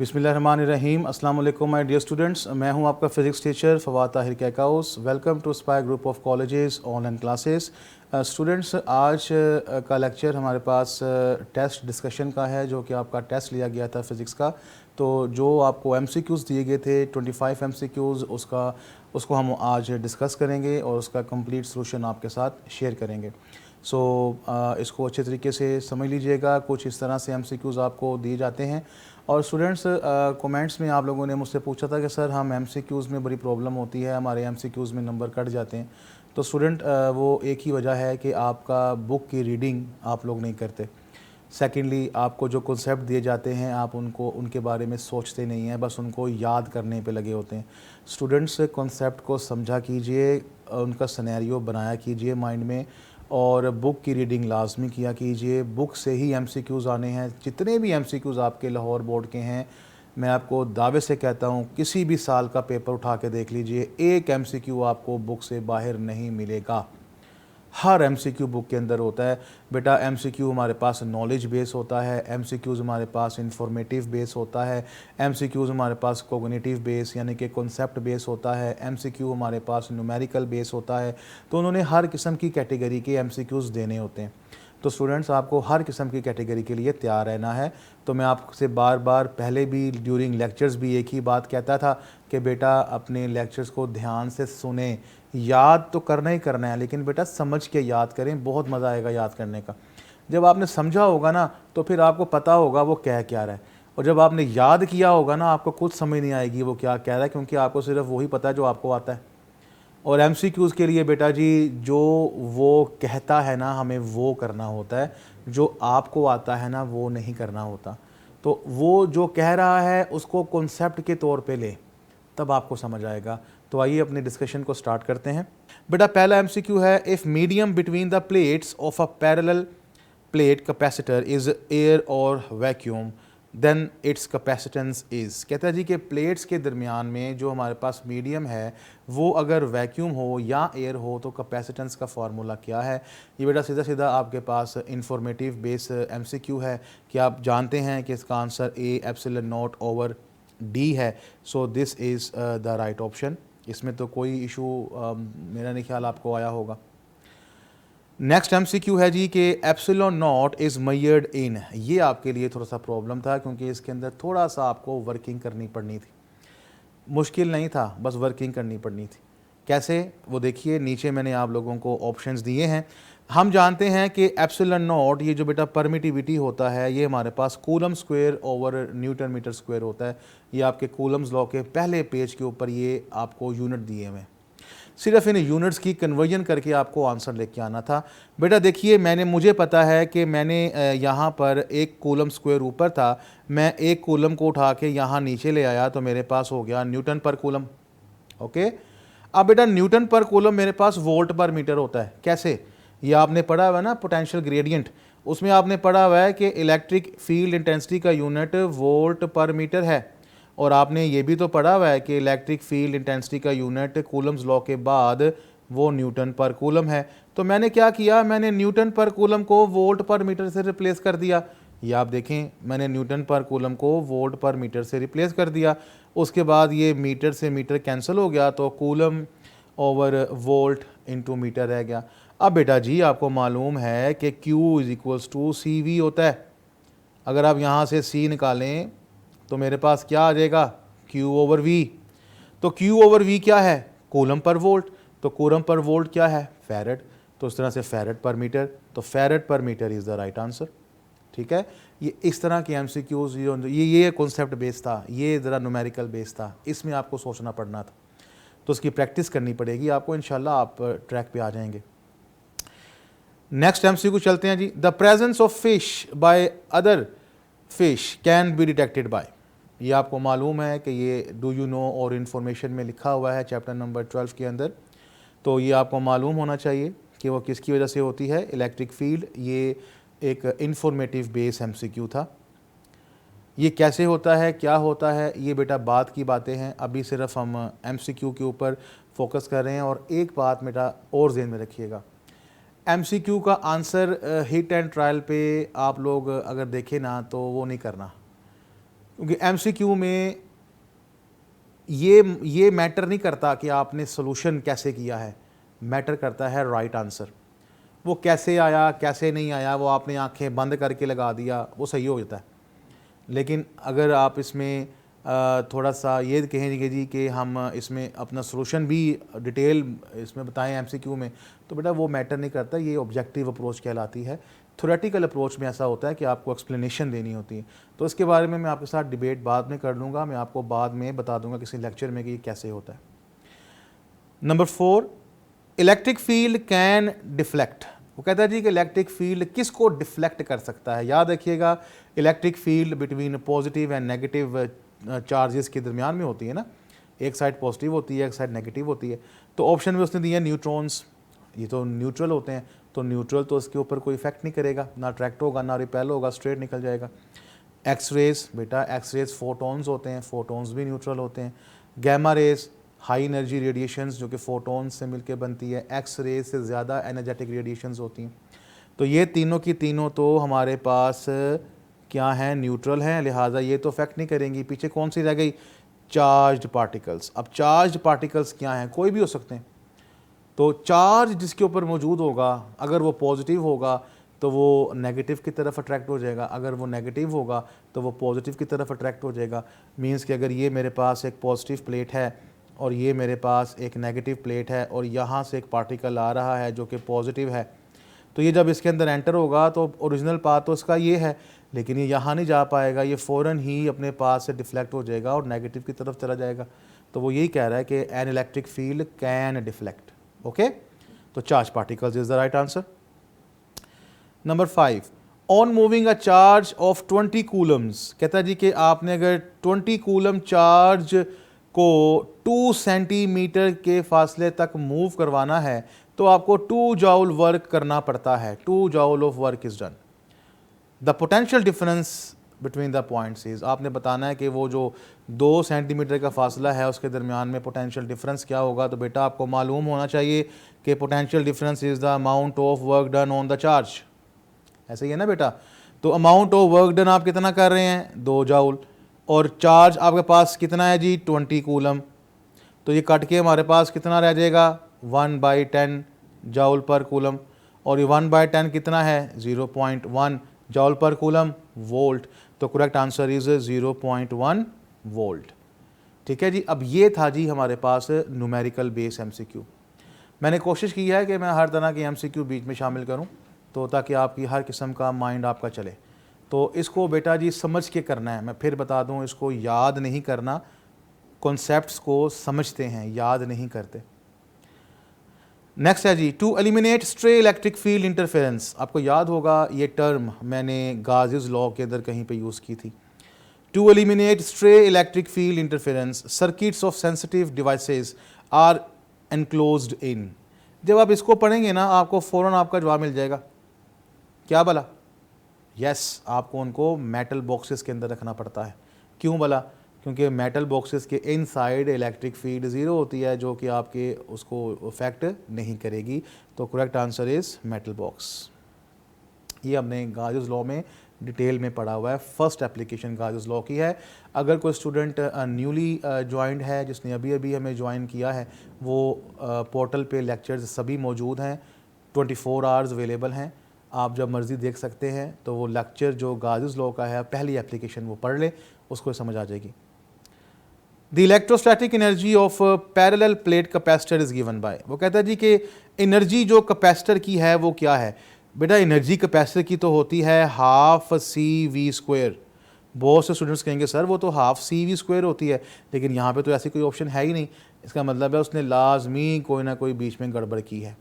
बिस्मिल्लाहिर्रहमानिर्रहीम। अस्सलाम वालेकुम माय डियर स्टूडेंट्स, मैं हूं आपका physics teacher Fawad Tahir Kaikaus. Welcome to Superior group of colleges online classes. Students, आज का लेक्चर हमारे पास टेस्ट डिस्कशन का है, जो कि आपका टेस्ट लिया गया था फ़िज़िक्स का। तो जो आपको एमसीक्यूज़ दिए गए थे 25 एमसीक्यूज़, उसको हम आज डिस्कस करेंगे और उसका कंप्लीट सॉल्यूशन आपके साथ शेयर करेंगे। इसको अच्छे तरीके से समझ लीजिएगा। कुछ इस तरह से एमसीक्यूज़ आपको दिए जाते हैं। और स्टूडेंट्स, कमेंट्स में आप लोगों ने मुझसे पूछा था कि सर हम एमसीक्यूज़ में बड़ी प्रॉब्लम होती है, हमारे एमसीक्यूज़ में नंबर कट जाते हैं। तो स्टूडेंट, वो एक ही वजह है कि आपका बुक की रीडिंग आप लोग नहीं करते। सेकेंडली, आपको जो कॉन्सेप्ट दिए जाते हैं आप उनके बारे में सोचते नहीं हैं, बस उनको याद करने पे लगे होते हैं। स्टूडेंट्स, कॉन्सेप्ट को समझा कीजिए, उनका सिनेरियो बनाया कीजिए माइंड में, और बुक की रीडिंग लाजमी किया कीजिए। बुक से ही एमसीक्यूज़ आने हैं। जितने भी एमसीक्यूज़ आपके लाहौर बोर्ड के हैं, मैं आपको दावे से कहता हूँ, किसी भी साल का पेपर उठा के देख लीजिए, एक एमसीक्यू आपको बुक से बाहर नहीं मिलेगा। हर एमसीक्यू बुक के अंदर होता है। बेटा, एमसीक्यू हमारे पास नॉलेज बेस होता है, एमसीक्यूज़ हमारे पास इंफॉर्मेटिव बेस होता है, एमसीक्यूज़ हमारे पास कोग्निटिव बेस यानी कि कॉन्सेप्ट बेस होता है, एमसीक्यू हमारे पास न्यूमेरिकल बेस होता है। तो उन्होंने हर किस्म की कैटेगरी के एमसीक्यूज़ देने होते हैं। तो स्टूडेंट्स, आपको हर किस्म की कैटेगरी के लिए तैयार रहना है। तो मैं आपसे बार बार पहले भी ड्यूरिंग लेक्चर्स भी एक ही बात कहता था कि बेटा अपने लेक्चर्स को ध्यान से सुने। याद तो करना ही करना है, लेकिन बेटा समझ के याद करें, बहुत मज़ा आएगा याद करने का। जब आपने समझा होगा ना, तो फिर आपको पता होगा वो कह क्या रहा है। और जब आपने याद किया होगा ना, आपको कुछ समझ नहीं आएगी वो क्या कह रहा है, क्योंकि आपको सिर्फ वही पता है जो आपको आता है। और एमसीक्यूज़ के लिए बेटा जी, जो वो कहता है ना, हमें वो करना होता है। जो आपको आता है ना, वो नहीं करना होता। तो वो जो कह रहा है उसको कॉन्सेप्ट के तौर पे ले, तब आपको समझ आएगा। तो आइए अपने डिस्कशन को स्टार्ट करते हैं। बेटा, पहला एमसीक्यू है, if medium between the plates of a parallel plate capacitor is air और vacuum, then its capacitance is. कहता है जी कि प्लेट्स के दरमियान में जो हमारे पास मीडियम है, वो अगर वैक्यूम हो या एयर हो, तो कैपेसिटेंस का फार्मूला क्या है। ये बेटा सीधा सीधा आपके पास इंफॉर्मेटिव बेस एमसीक्यू है कि आप जानते हैं कि इसका answer A epsilon naught over D है। So this is the right option. इसमें तो कोई इशू मेरा नहीं ख्याल आपको आया होगा। नेक्स्ट एमसीक्यू है जी कि epsilon not is measured in. ये आपके लिए थोड़ा सा प्रॉब्लम था, क्योंकि इसके अंदर थोड़ा सा आपको वर्किंग करनी पड़नी थी। मुश्किल नहीं था, बस वर्किंग करनी पड़नी थी। कैसे, वो देखिए, नीचे मैंने आप लोगों को ऑप्शंस दिए हैं। हम जानते हैं कि एप्सिलॉन नॉट, ये जो बेटा परमिटिविटी होता है, ये हमारे पास coulomb square over newton metre square होता है। ये आपके कूलम्स लॉ के पहले पेज के ऊपर ये आपको यूनिट दिए हुए हैं। सिर्फ इन यूनिट्स की कन्वर्जन करके आपको आंसर लेके आना था। बेटा देखिए, मुझे पता है कि मैंने यहाँ पर एक कूलम स्क्वायर ऊपर था, मैं एक कूलम को उठा के यहाँ नीचे ले आया, तो मेरे पास हो गया न्यूटन पर कूलम। ओके, अब बेटा न्यूटन पर कूलम मेरे पास वोल्ट पर मीटर होता है। कैसे, ये आपने पढ़ा हुआ है ना पोटेंशियल ग्रेडियंट, उसमें आपने पढ़ा हुआ है कि इलेक्ट्रिक फील्ड इंटेंसिटी का यूनिट वोल्ट पर मीटर है। और आपने ये भी तो पढ़ा हुआ है कि इलेक्ट्रिक फील्ड इंटेंसिटी का यूनिट कूलम्स लॉ के बाद वो न्यूटन पर कूलम है। तो मैंने क्या किया, मैंने न्यूटन पर कूलम को वोल्ट पर मीटर से रिप्लेस कर दिया। ये आप देखें, मैंने न्यूटन पर कूलम को वोल्ट पर मीटर से रिप्लेस कर दिया। उसके बाद ये मीटर से मीटर कैंसिल हो गया, तो coulomb over volt into meter रह गया। अब बेटा जी, आपको मालूम है कि Q is equals to C V होता है। अगर आप यहाँ से C निकालें तो मेरे पास क्या आ जाएगा, Q ओवर V। तो Q ओवर V क्या है, कूलम पर वोल्ट। तो कूलम पर वोल्ट क्या है, फैरेड। तो इस तरह से फैरेड पर मीटर, तो फैरेड पर meter is the right answer. ठीक है, ये इस तरह के एमसीक्यूज, ये कॉन्सेप्ट बेस था, ये ज़रा न्यूमेरिकल बेस था, इसमें आपको सोचना पड़ना था। तो उसकी प्रैक्टिस करनी पड़ेगी आपको, इंशाल्लाह आप ट्रैक पे आ जाएंगे। नेक्स्ट एमसीक्यू चलते हैं जी। The presence of fish by other fish can be detected by. ये आपको मालूम है कि ये डू यू नो और इन्फॉर्मेशन में लिखा हुआ है चैप्टर नंबर 12 के अंदर। तो ये आपको मालूम होना चाहिए कि वो किसकी वजह से होती है, इलेक्ट्रिक फील्ड। ये एक इंफॉर्मेटिव बेस एमसीक्यू था। ये कैसे होता है, क्या होता है, ये बेटा बात की बातें हैं। अभी सिर्फ हम एमसीक्यू के ऊपर फोकस कर रहे हैं। और एक बात बेटा और ज़हन में रखिएगा, एमसीक्यू का आंसर हिट एंड ट्रायल पे आप लोग अगर देखें ना, तो वो नहीं करना। क्योंकि एमसीक्यू में ये मैटर नहीं करता कि आपने सोल्यूशन कैसे किया है, मैटर करता है राइट आंसर। वो कैसे आया कैसे नहीं आया वो आपने आंखें बंद करके लगा दिया, वो सही हो जाता है। लेकिन अगर आप इसमें थोड़ा सा ये कहेंगे जी कि हम इसमें अपना सोल्यूशन भी डिटेल इसमें बताएं एमसीक्यू में, तो बेटा वो मैटर नहीं करता, ये ऑब्जेक्टिव अप्रोच कहलाती है। थ्योरेटिकल अप्रोच में ऐसा होता है कि आपको एक्सप्लेनेशन देनी होती है। तो इसके बारे में मैं आपके साथ डिबेट बाद में कर लूँगा, मैं आपको बाद में बता दूंगा किसी लेक्चर में कि ये कैसे होता है। Number 4, electric field can deflect. वो कहता है जी कि इलेक्ट्रिक फील्ड किसको डिफ्लेक्ट कर सकता है। याद रखिएगा, electric field between positive and negative charges के दरमियान में होती है ना, एक साइड पॉजिटिव होती है एक साइड नेगेटिव होती है। तो ऑप्शन में उसने दिया न्यूट्रॉन्स, ये तो न्यूट्रल होते हैं, तो न्यूट्रल तो इसके ऊपर कोई इफेक्ट नहीं करेगा, ना अट्रैक्ट होगा ना रिपेल होगा, स्ट्रेट निकल जाएगा। एक्स रेज, बेटा एक्स रेज फोटॉन्स होते हैं, फोटॉन्स भी न्यूट्रल होते हैं। Gamma rays high energy radiations जो कि फोटॉन्स से मिलकर बनती है, एक्स रेज से ज़्यादा एनर्जेटिक रेडिएशंस होती हैं। तो ये तीनों की तीनों तो हमारे पास क्या हैं, न्यूट्रल हैं, लिहाजा ये तो इफेक्ट नहीं करेंगी। पीछे कौन सी रह गई, चार्ज्ड पार्टिकल्स। अब चार्ज्ड पार्टिकल्स क्या हैं, कोई भी हो सकते हैं। तो चार्ज जिसके ऊपर मौजूद होगा, अगर वो पॉजिटिव होगा तो वो नेगेटिव की तरफ अट्रैक्ट हो जाएगा, अगर वो नेगेटिव होगा तो वो पॉजिटिव की तरफ अट्रैक्ट हो जाएगा। मींस कि अगर ये मेरे पास एक पॉजिटिव प्लेट है और ये मेरे पास एक नेगेटिव प्लेट है और यहाँ से एक पार्टिकल आ रहा है जो कि पॉजिटिव है, तो ये जब इसके अंदर एंटर होगा तो ओरिजिनल पाथ तो इसका ये है, लेकिन ये यहाँ नहीं जा पाएगा, ये फ़ौरन ही अपने पास से डिफ्लेक्ट हो जाएगा और नेगेटिव की तरफ चला जाएगा। तो वो यही कह रहा है कि an electric field can deflect. Okay, तो charge particles is the right answer. Number 5, on moving a charge of 20 coulombs. कहता है जी कि आपने अगर 20 कूलम चार्ज को 2 सेंटीमीटर के फासले तक मूव करवाना है तो आपको 2 जॉल वर्क करना पड़ता है। 2 जॉल of work is done. The potential difference between the points is, आपने बताना है कि वो जो 2 सेंटीमीटर का फासला है उसके दरमियान में पोटेंशियल डिफरेंस क्या होगा। तो बेटा आपको मालूम होना चाहिए कि potential difference is the amount of work done on the charge. ऐसे ही है ना बेटा। तो अमाउंट ऑफ वर्क डन आप कितना कर रहे हैं, 2 जॉल, और चार्ज आपके पास कितना है जी, 20 कूलम। तो ये कट के हमारे पास कितना रह जाएगा, 1/10 जॉल पर कूलम, और ये 1/10 कितना है, 0.1 जॉल पर कूलम वोल्ट। तो करेक्ट आंसर इज 0.1 वोल्ट। ठीक है जी। अब ये था जी हमारे पास न्यूमेरिकल बेस एमसीक्यू। मैंने कोशिश की है कि मैं हर तरह के एमसीक्यू बीच में शामिल करूं, तो ताकि आपकी हर किस्म का माइंड आपका चले। तो इसको बेटा जी समझ के करना है। मैं फिर बता दूं, इसको याद नहीं करना, कॉन्सेप्ट्स को समझते हैं, याद नहीं करते। नेक्स्ट है जी, to eliminate stray electric field interference. आपको याद होगा ये टर्म मैंने गाज़िस लॉ के अंदर कहीं पे यूज़ की थी। To eliminate stray electric field interference circuits of sensitive devices are enclosed in. जब आप इसको पढ़ेंगे ना, आपको फ़ौरन आपका जवाब मिल जाएगा। क्या भला? यस, आपको उनको मेटल बॉक्सेस के अंदर रखना पड़ता है। क्यों भला? क्योंकि मेटल बॉक्सेस के इनसाइड इलेक्ट्रिक फील्ड ज़ीरो होती है जो कि आपके उसको इफेक्ट नहीं करेगी। तो correct answer is metal box. ये हमने गाज़िस लॉ में डिटेल में पढ़ा हुआ है। फर्स्ट एप्लीकेशन गाज़िस लॉ की है। अगर कोई स्टूडेंट न्यूली ज्वाइंड है, जिसने अभी अभी हमें ज्वाइन किया है, वो पोर्टल पे लेक्चर्स सभी मौजूद हैं, 24 आवर्स अवेलेबल हैं, आप जब मर्ज़ी देख सकते हैं। तो वो लेक्चर जो गाज़िस लॉ का है, पहली एप्लीकेशन वो पढ़ ले, उसको समझ आ जाएगी। The electrostatic energy of parallel plate capacitor is given by. वो कहता है जी कि एनर्जी जो कैपेसिटर की है वो क्या है। बेटा एनर्जी कैपेसिटर की तो होती है हाफ CV²। बहुत से स्टूडेंट्स कहेंगे सर वो तो हाफ CV² होती है, लेकिन यहाँ पे तो ऐसी कोई ऑप्शन है ही नहीं। इसका मतलब है उसने लाजमी कोई ना कोई बीच में गड़बड़ की है।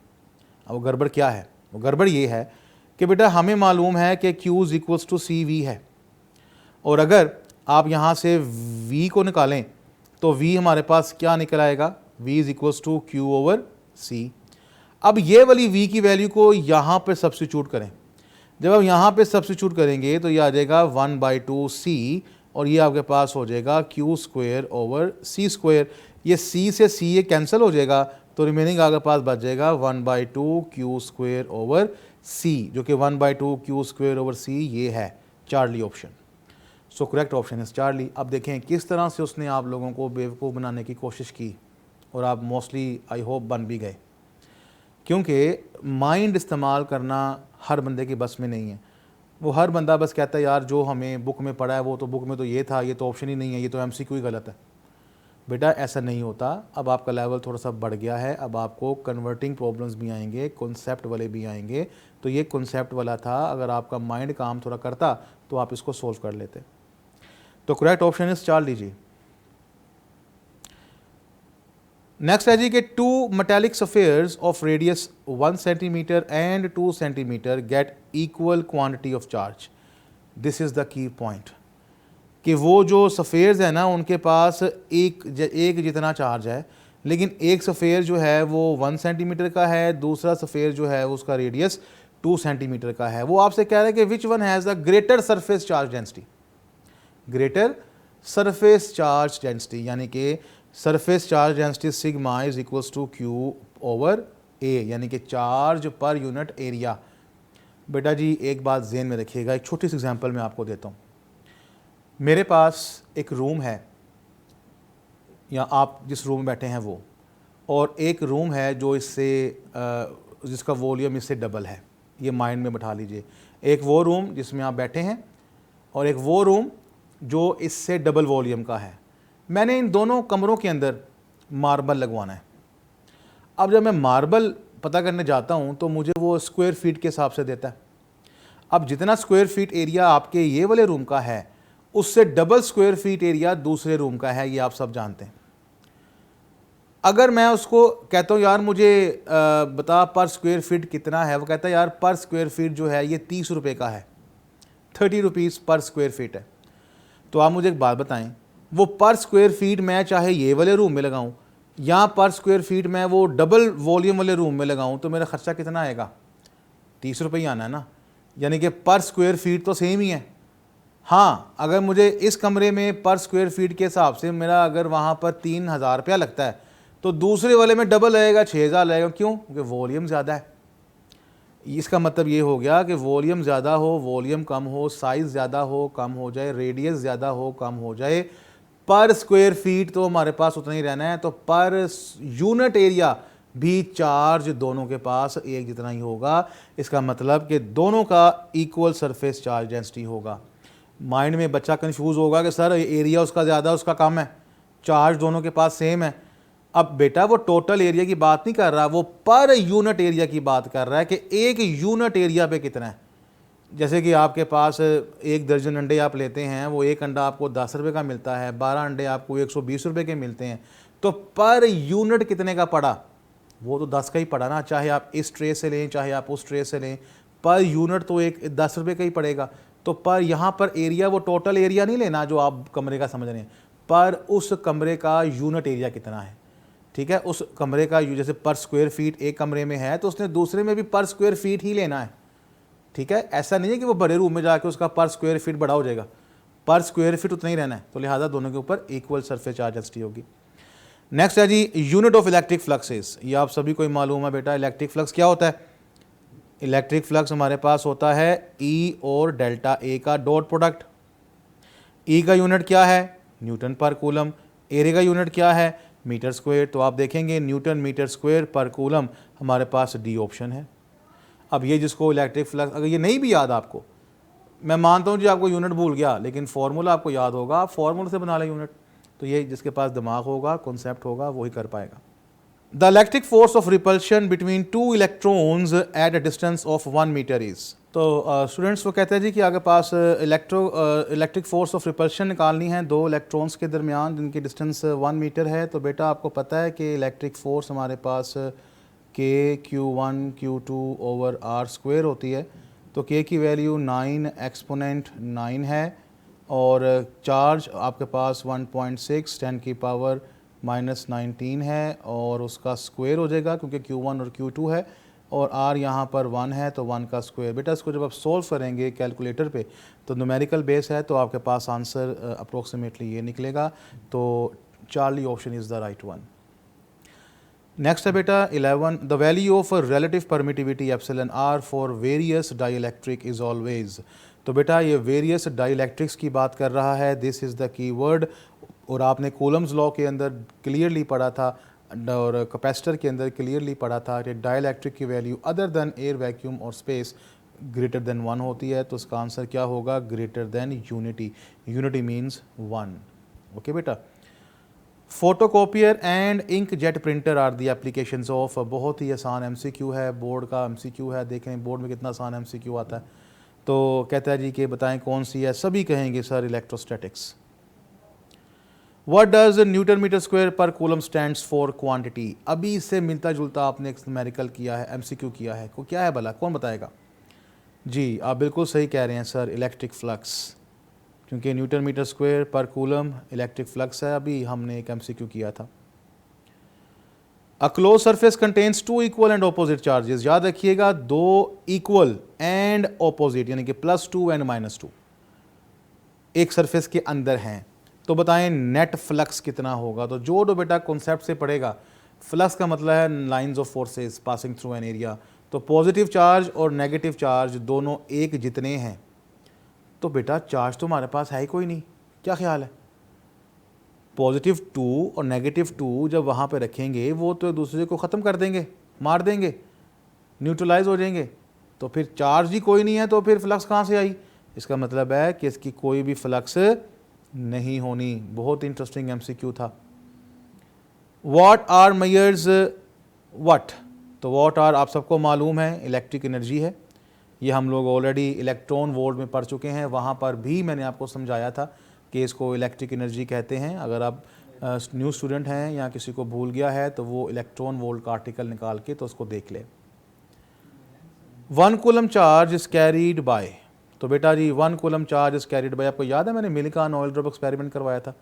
अब वो गड़बड़ क्या है? वो गड़बड़ ये है कि बेटा हमें मालूम है कि Q = CV है, और अगर आप यहाँ से V को निकालें तो V हमारे पास क्या निकल आएगा, V = Q/C। अब ये वाली V की वैल्यू को यहाँ पे सब्स्टिट्यूट करें। जब आप यहाँ पे सब्स्टिट्यूट करेंगे तो ये आ जाएगा 1/2C, और ये आपके पास हो जाएगा Q²/C²। ये C से C ये कैंसिल हो जाएगा, तो रिमेनिंग आपके पास बच जाएगा 1/2 Q²/C, जो कि 1/2 Q²/C ये है Charlie option. So correct option is Charlie. अब देखें किस तरह से उसने आप लोगों को बेवकूफ़ बनाने की कोशिश की और आप मोस्टली आई होप बन भी गए, क्योंकि माइंड इस्तेमाल करना हर बंदे की बस में नहीं है। वो हर बंदा बस कहता है यार जो हमें बुक में पढ़ा है वो तो बुक में तो ये था, ये तो ऑप्शन ही नहीं है, ये तो एमसीक्यू ही गलत है। बेटा ऐसा नहीं होता। अब आपका लेवल थोड़ा सा बढ़ गया है, अब आपको कन्वर्टिंग प्रॉब्लम्स भी आएंगे, कॉन्सेप्ट वाले भी आएंगे। तो ये कॉन्सेप्ट वाला था, अगर आपका माइंड काम थोड़ा करता तो आप इसको सोल्व कर लेते। तो करेक्ट ऑप्शन इज चार लीजिए। नेक्स्ट है जी कि two metallic spheres of radius 1 centimetre and 2 centimetre get equal quantity of charge. This is the key point कि वो जो सफ़ेयर्स है ना उनके पास एक जितना चार्ज है, लेकिन एक सफ़ेयर जो है वो 1 सेंटीमीटर का है, दूसरा सफ़ेयर जो है उसका रेडियस 2 सेंटीमीटर का है। वो आपसे कह रहा है कि which one has the greater surface charge density. Greater surface charge density यानी कि surface charge density sigma is equals to Q over A, यानी कि चार्ज पर यूनिट एरिया। बेटा जी एक बात ज़हन में रखिएगा, एक छोटी सी एग्जांपल मैं आपको देता हूँ। मेरे पास एक रूम है, या आप जिस रूम में बैठे हैं वो, और एक रूम है जो इससे जिसका वॉल्यूम इससे डबल है। ये माइंड में बैठा लीजिए, एक वो रूम जिसमें आप बैठे हैं और एक वो रूम जो इससे डबल वॉल्यूम का है। मैंने इन दोनों कमरों के अंदर मार्बल लगवाना है। अब जब मैं मार्बल पता करने जाता हूँ तो मुझे वो स्क्वायर फीट के हिसाब से देता है। अब जितना स्क्वायर फीट एरिया आपके ये वाले रूम का है उससे डबल स्क्वायर फीट एरिया दूसरे रूम का है, ये आप सब जानते हैं। अगर मैं उसको कहता हूँ यार मुझे बता पर स्क्वायर फीट कितना है, वो कहता है यार पर स्क्वायर फीट जो है ये 30 रुपये का है, 30 रुपीज़ पर स्क्वायर फीट है। तो आप मुझे एक बात बताएं, वो पर स्क्वायर फीट मैं चाहे ये वाले रूम में लगाऊं या पर स्क्वायर फीट मैं वो डबल वॉल्यूम वाले रूम में लगाऊं तो मेरा खर्चा कितना आएगा? 30 रुपये ही आना है ना, यानी कि पर स्क्वायर फीट तो सेम ही है। हाँ, अगर मुझे इस कमरे में पर स्क्वायर फीट के हिसाब से मेरा अगर वहाँ पर 3000 रुपया लगता है तो दूसरे वाले में डबल लगेगा, 6000 लगेगा। क्यों? क्योंकि वॉल्यूम ज़्यादा है। इसका मतलब ये हो गया कि वॉल्यूम ज़्यादा हो, वॉल्यूम कम हो, साइज़ ज़्यादा हो कम हो जाए, रेडियस ज़्यादा हो कम हो जाए, पर स्क्वायर फीट तो हमारे पास उतना ही रहना है। तो पर यूनिट एरिया भी चार्ज दोनों के पास एक जितना ही होगा। इसका मतलब कि दोनों का इक्वल सरफेस चार्ज डेंसिटी होगा। माइंड में बच्चा कंफ्यूज होगा कि सर एरिया उसका ज़्यादा उसका कम है, चार्ज दोनों के पास सेम है। अब बेटा वो टोटल एरिया की बात नहीं कर रहा, वो पर यूनिट एरिया की बात कर रहा है कि एक यूनिट एरिया पे कितना है। जैसे कि आपके पास 1 दर्जन अंडे आप लेते हैं, वो एक अंडा आपको 10 रुपये का मिलता है, 12 अंडे आपको 120 रुपये के मिलते हैं। तो पर यूनिट कितने का पड़ा? वो तो 10 का ही पड़ा ना, चाहे आप इस ट्रे से लें चाहे आप उस ट्रे से लें, पर यूनिट तो एक 10 रुपये का ही पड़ेगा। तो पर यहाँ पर एरिया वो टोटल एरिया नहीं लेना जो आप कमरे का समझ रहे हैं, पर उस कमरे का यूनिट एरिया कितना है। ठीक है, उस कमरे का जैसे पर स्क्वायर फीट एक कमरे में है तो उसने दूसरे में भी पर स्क्वायर फीट ही लेना है। ठीक है, ऐसा नहीं है कि वो बड़े रूम में जाके उसका पर स्क्वायर फीट बड़ा हो जाएगा, पर स्क्वायर फीट उतना ही रहना है। तो लिहाजा दोनों के ऊपर इक्वल सरफेस चार्ज डेंसिटी होगी। नेक्स्ट है जी यूनिट ऑफ इलेक्ट्रिक फ्लक्सेस। ये आप सभी को मालूम है बेटा, इलेक्ट्रिक फ्लक्स क्या होता है? इलेक्ट्रिक फ्लक्स हमारे पास होता है ई और डेल्टा ए का डॉट प्रोडक्ट। ई का यूनिट क्या है? न्यूटन पर कूलम। एरिया का यूनिट क्या है? Meter square. तो आप देखेंगे न्यूटन मीटर स्क्वायर पर कूलम, हमारे पास डी ऑप्शन है। अब ये जिसको इलेक्ट्रिक फ्लक्स, अगर ये नहीं भी याद आपको, मैं मानता हूँ जी आपको यूनिट भूल गया, लेकिन फार्मूला आपको याद होगा, आप फार्मूला से बना लें यूनिट। तो ये जिसके पास दिमाग होगा, कॉन्सेप्ट होगा, वही कर पाएगा। The electric force of repulsion between 2 electrons at a distance of 1 meter is. तो स्टूडेंट्स वो कहते हैं जी कि आपके पास इलेक्ट्रिक फोर्स ऑफ रिपल्शन निकालनी है 2 इलेक्ट्रॉन्स के दरमियान जिनकी डिस्टेंस 1 मीटर है। तो बेटा आपको पता है कि इलेक्ट्रिक फोर्स हमारे पास के Q1 Q2 over are square होती है। तो के की वैल्यू 9 एक्सपोनेंट 9 है और चार्ज आपके पास 1.6 10 की पावर -19 है और उसका स्क्वायर हो जाएगा क्योंकि Q1 और Q2 है और R यहाँ पर 1 है तो 1 का स्क्वायर। बेटा इसको जब आप सोल्व करेंगे कैलकुलेटर पे तो न्यूमेरिकल बेस है तो आपके पास आंसर अप्रोक्सीमेटली ये निकलेगा। तो charlie option is the right one. Next है बेटा 11, the value of relative permittivity epsilon R for various dielectric is always. तो बेटा ये वेरियस डाइलेक्ट्रिक्स की बात कर रहा है, दिस इज़ द कीवर्ड। और आपने कूलम्स लॉ के अंदर क्लियरली पढ़ा था और कैपेसिटर के अंदर क्लियरली पढ़ा था कि डाइलेक्ट्रिक की value other than air, vacuum और स्पेस ग्रेटर देन 1 होती है। तो इसका आंसर क्या होगा? Greater than unity. Unity means 1। Okay बेटा। Photocopier and ink jet printer are the applications of, बहुत ही आसान एमसीक्यू है, बोर्ड का एमसीक्यू है। देखें बोर्ड में कितना आसान एमसीक्यू आता है। तो कहता है जी कि बताएं कौन सी है? सभी कहेंगे sir electrostatics. What does newton metre square पर कूलम स्टैंड्स फॉर क्वांटिटी? अभी इससे मिलता जुलता आपने एक न्यूमेरिकल किया है, एमसीक्यू किया है, को क्या है भला? कौन बताएगा? जी आप बिल्कुल सही कह रहे हैं सर, इलेक्ट्रिक फ्लक्स, क्योंकि न्यूटन मीटर स्क्वायर पर कूलम इलेक्ट्रिक फ्लक्स है। अभी हमने एक एमसीक्यू किया था। A close surface contains 2 equal and opposite charges. याद रखिएगा 2 इक्वल एंड ऑपोजिट, यानी कि +2 एंड -2 एक सरफेस के अंदर हैं। तो बताएं नेट फ्लक्स कितना होगा? तो जो बेटा कॉन्सेप्ट से पढ़ेगा, फ्लक्स का मतलब है lines of forces passing through an area. तो पॉजिटिव चार्ज और नेगेटिव चार्ज दोनों एक जितने हैं, तो बेटा चार्ज तो हमारे पास है ही कोई नहीं। क्या ख्याल है? +2 और -2 जब वहाँ पे रखेंगे वो तो एक दूसरे को ख़त्म कर देंगे, मार देंगे, न्यूट्रलाइज हो जाएंगे। तो फिर चार्ज ही कोई नहीं है, तो फिर फ्लक्स कहाँ से आई? इसका मतलब है कि इसकी कोई भी फ्लक्स नहीं होनी। बहुत इंटरेस्टिंग एमसीक्यू था। What are measures what? तो व्हाट आर आप सबको मालूम है इलेक्ट्रिक एनर्जी है। ये हम लोग ऑलरेडी इलेक्ट्रॉन वोल्ट में पढ़ चुके हैं। वहाँ पर भी मैंने आपको समझाया था कि इसको इलेक्ट्रिक एनर्जी कहते हैं। अगर आप न्यू स्टूडेंट हैं या किसी को भूल गया है तो वो इलेक्ट्रॉन वोल्ट का आर्टिकल निकाल के तो उसको देख ले। 1 coulomb charge is carried bye. तो बेटा जी 1 coulomb charge is carried bye, आपको याद है मैंने मिलिकॉन ऑयल ड्रॉप एक्सपेरिमेंट करवाया था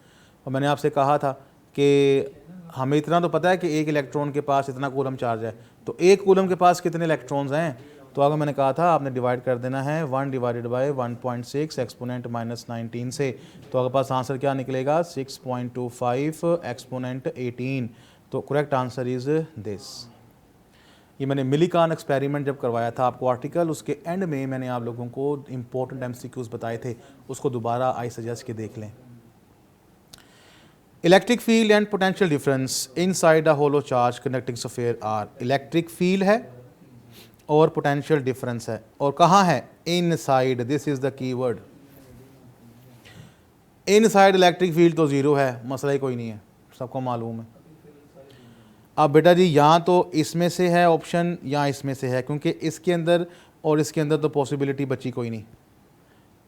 और मैंने आपसे कहा था कि हमें इतना तो पता है कि एक इलेक्ट्रॉन के पास इतना कूलम चार्ज है, तो एक कूलम के पास कितने इलेक्ट्रॉन्स हैं? तो अगर मैंने कहा था आपने डिवाइड कर देना है 1 डिवाइडेड बाय 1.6 एक्सपोनेंट -19 से। तो आपके पास आंसर क्या निकलेगा? 6.25 एक्सपोनेंट 18। तो करेक्ट आंसर इज दिस। ये मैंने मिलिकॉन एक्सपेरिमेंट जब करवाया था आपको आर्टिकल, उसके एंड में मैंने आप लोगों को इंपॉर्टेंट एमसीक्यूज बताए थे, उसको दोबारा आई सजेस्ट के देख लें। Electric field and potential difference inside a hollow charge conducting sphere are. Electric field है और पोटेंशियल डिफरेंस है, और कहाँ है? Inside. This is the keyword. Inside electric field तो 0 है, मसला ही कोई नहीं है, सबको मालूम है। अब बेटा जी यहाँ तो इसमें से है ऑप्शन या इसमें से है, क्योंकि इसके अंदर और इसके अंदर तो पॉसिबिलिटी बची कोई नहीं,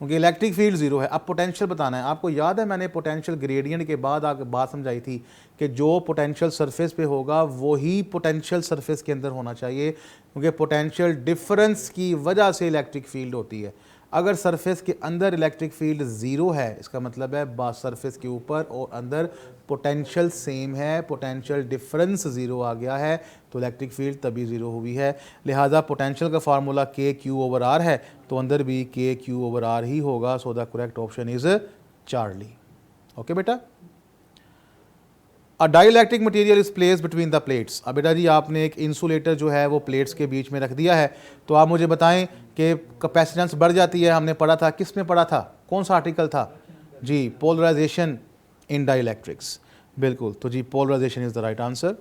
क्योंकि इलेक्ट्रिक फील्ड 0 है। अब पोटेंशियल बताना है। आपको याद है मैंने पोटेंशियल ग्रेडियंट के बाद आगे बात समझाई थी कि जो पोटेंशियल सरफेस पे होगा वही पोटेंशियल सरफेस के अंदर होना चाहिए, क्योंकि पोटेंशियल डिफरेंस की वजह से इलेक्ट्रिक फील्ड होती है। अगर सरफेस के अंदर इलेक्ट्रिक फील्ड 0 है, इसका मतलब है सरफेस के ऊपर और अंदर पोटेंशियल सेम है, पोटेंशियल डिफरेंस 0 आ गया है, तो इलेक्ट्रिक फील्ड तभी 0 हुई है। लिहाजा पोटेंशियल का फार्मूला KQ/R है, तो अंदर भी KQ/R ही होगा। So the correct option is Charlie. Okay बेटा। A dielectric material is place between the plates. अब बेटा जी आपने एक इंसुलेटर जो है वो प्लेट्स के बीच में रख दिया है, तो आप मुझे बताएं कि कैपेसिटेंस बढ़ जाती है। हमने पढ़ा था, किस में पढ़ा था? कौन सा आर्टिकल था? जी पोलराइजेशन इन डाइलेक्ट्रिक्स। बिल्कुल, तो जी polarisation is the right answer.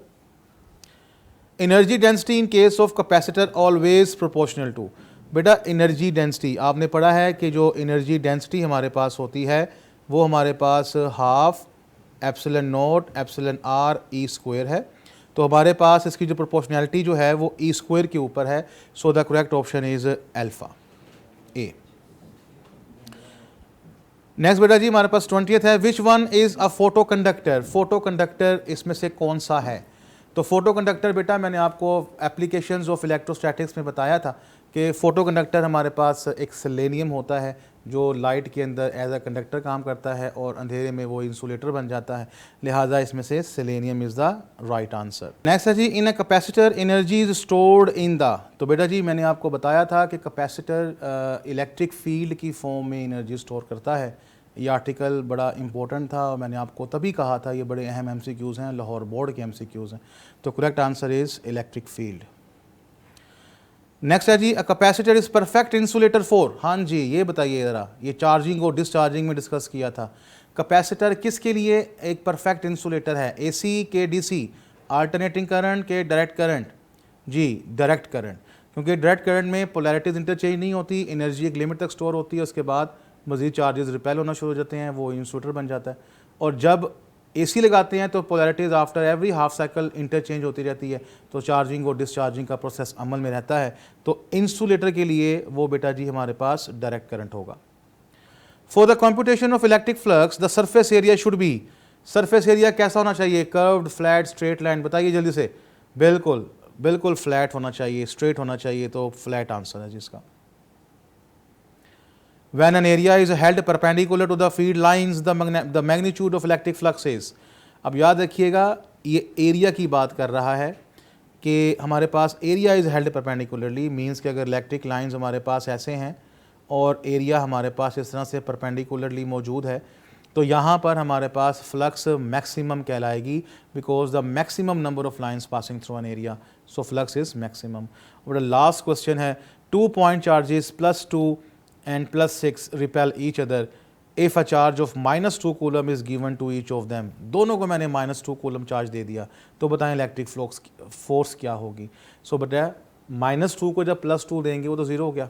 Energy density in case of capacitor always proportional to. बेटा एनर्जी डेंसिटी आपने पढ़ा है कि जो एनर्जी डेंसिटी हमारे पास होती है वो हमारे पास हाफ ε0 εr E² है। तो हमारे पास इसकी जो प्रोपोर्शनैलिटी जो है वो E² के ऊपर है। सो the correct option is alpha A. Next बेटा जी हमारे पास 20th है। Which one is a photo conductor. Photo conductor इसमें से कौन सा है? तो फोटो कंडक्टर बेटा मैंने आपको एप्लीकेशंस ऑफ इलेक्ट्रोस्टैटिक्स में बताया था कि फ़ोटो कंडक्टर हमारे पास एक सेलेनियम होता है जो लाइट के अंदर एज अ कंडक्टर काम करता है और अंधेरे में वो इंसुलेटर बन जाता है। लिहाजा इसमें से selenium is the right answer. Next है जी in a capacitor energy is stored in the. तो बेटा जी मैंने आपको बताया था कि कैपेसिटर इलेक्ट्रिक फील्ड की फॉर्म में एनर्जी स्टोर करता है। ये आर्टिकल बड़ा इंपॉर्टेंट था और मैंने आपको तभी कहा था ये बड़े अहम एमसीक्यूज़ हैं, लाहौर बोर्ड के एमसीक्यूज़ हैं। तो correct answer is electric field. Next है जी in a capacitor energy is stored in the. तो बेटा जी मैंने आपको बताया था कि कैपेसिटर इलेक्ट्रिक फील्ड की फॉर्म में एनर्जी स्टोर करता है। ये आर्टिकल बड़ा इंपॉर्टेंट था और मैंने आपको तभी कहा था ये बड़े अहम एमसीक्यूज़ हैं, लाहौर बोर्ड के एमसीक्यूज़ हैं। तो correct answer is electric field. Next है जी, a capacitor is perfect insulator for, हाँ जी ये बताइए ज़रा, ये चार्जिंग और डिस्चार्जिंग में डिस्कस किया था। कैपेसिटर किसके लिए एक परफेक्ट इंसुलेटर है? एसी के डीसी, अल्टरनेटिंग करंट के डायरेक्ट करंट? जी डायरेक्ट करंट, क्योंकि डायरेक्ट करंट में पोलैरिटीज इंटरचेंज नहीं होती, एनर्जी एक लिमिट तक स्टोर होती है, उसके बाद मज़ीद चार्जेस रिपेल होना शुरू हो जाते हैं, वो इंसुलेटर बन जाता है। और जब एसी लगाते हैं तो polarities after every half cycle interchange होती रहती है, तो चार्जिंग और डिस्चार्जिंग का प्रोसेस अमल में रहता है। तो इंसुलेटर के लिए वो बेटा जी हमारे पास डायरेक्ट करंट होगा। For the computation of electric flux the surface area should be, surface area कैसा होना चाहिए? Curved, flat, straight line? बताइए जल्दी से। बिल्कुल बिल्कुल फ्लैट होना चाहिए, स्ट्रेट होना चाहिए, तो फ्लैट आंसर है जिसका। When an area is held perpendicular to the feed lines, the magnitude of electric flux is, अब याद रखिएगा ये एरिया की बात कर रहा है कि हमारे पास area is held perpendicularly, means कि अगर इलेक्ट्रिक लाइंस हमारे पास ऐसे हैं और एरिया हमारे पास इस तरह से परपेंडिकुलरली मौजूद है, तो यहाँ पर हमारे पास फ्लक्स मैक्सिमम कहलाएगी, because the maximum number of lines passing through an area, so flux is maximum. और लास्ट क्वेश्चन है, 2 point charges +2 and +6 repel each other if a charge of -2 coulomb is given to each of them। दोनों को मैंने -2 coulomb charge दे दिया, तो बताएं electric force क्या होगी? सो बेटा -2 को जब +2 देंगे वो तो ज़ीरो हो गया,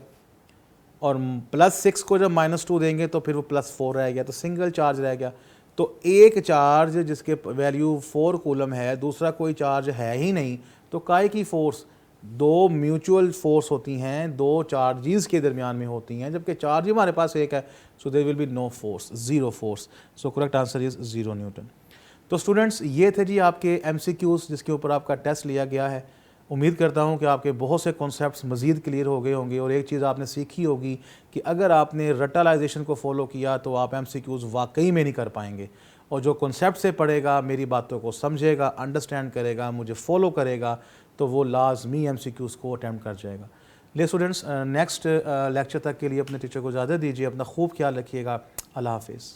और +6 को जब -2 देंगे तो फिर वो +4 रह गया, तो सिंगल चार्ज रह गया। तो एक चार्ज जिसके वैल्यू 4 कूलम है, दूसरा कोई चार्ज है ही नहीं, तो काय की फोर्स? दो म्यूचुअल फोर्स होती हैं, दो चार्जेस के दरमियान में होती हैं, जबकि चार्ज ही हमारे पास एक है, so there will be no force, zero force. So correct answer is 0 newton. तो स्टूडेंट्स ये थे जी आपके MCQs जिसके ऊपर आपका टेस्ट लिया गया है। उम्मीद करता हूँ कि आपके बहुत से कॉन्सेप्ट्स मज़ीद क्लियर हो गए होंगे, और एक चीज़ आपने सीखी होगी कि अगर आपने रटलाइजेशन को फॉलो किया तो आप MCQs वाकई में नहीं कर पाएंगे, और जो कॉन्सेप्ट से पढ़ेगा, मेरी बातों को समझेगा, अंडरस्टैंड करेगा, मुझे फॉलो करेगा, तो वो लाजमी MCQs को अटैम्प्ट कर जाएगा। ले स्टूडेंट्स, नेक्स्ट लेक्चर तक के लिए अपने टीचर को इजाज़त दीजिए, अपना खूब ख्याल रखिएगा। अल्लाह हाफिज़।